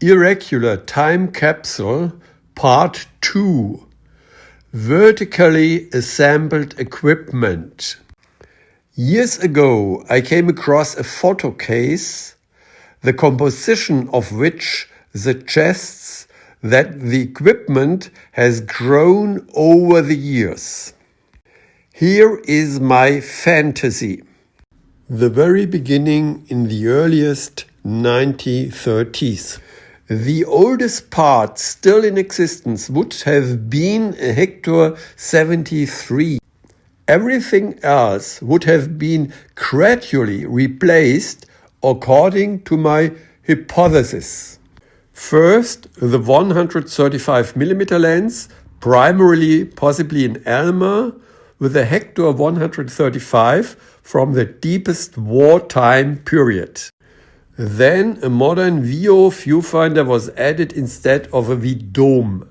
Irregular Time Capsule Part 2 Vertically Assembled Equipment. Years ago I came across a photo case, the composition of which suggests that the equipment has grown over the years. Here is my fantasy. The very beginning in the earliest 1930s. The oldest part still in existence would have been a Hector 73. Everything else would have been gradually replaced according to my hypothesis. First, the 135mm lens, primarily possibly an Elmer, with a Hector 135 from the deepest wartime period. Then a modern VO viewfinder was added instead of a V-dome.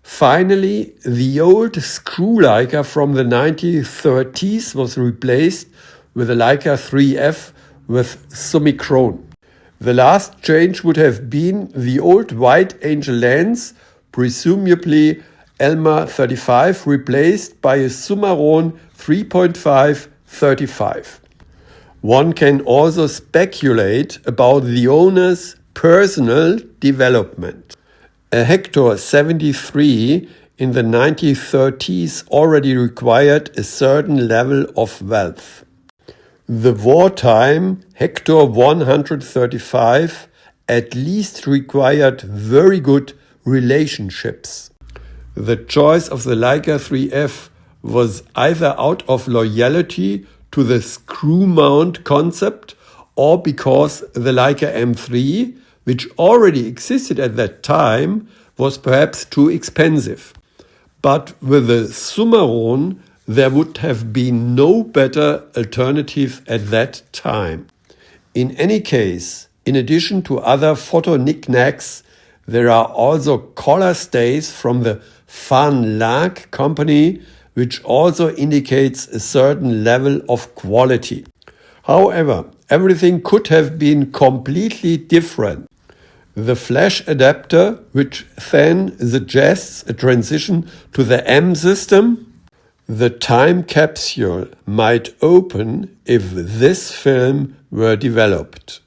Finally, the old screw Leica from the 1930s was replaced with a Leica 3F with Summicron. The last change would have been the old Wide Angel lens, presumably Elmer 35, replaced by a Summicron 3.5 35. One can also speculate about the owner's personal development. A Hector 73 in the 1930s already required a certain level of wealth. The wartime Hector 135 at least required very good relationships. The choice of the Leica 3F was either out of loyalty to the screw mount concept or because the Leica M3, which already existed at that time, was perhaps too expensive. But with the Summicron, there would have been no better alternative at that time. In any case, in addition to other photo knickknacks, there are also collar stays from the Van Laak company, which also indicates a certain level of quality. However, everything could have been completely different. The flash adapter, which then suggests a transition to the M system, the time capsule might open if this film were developed.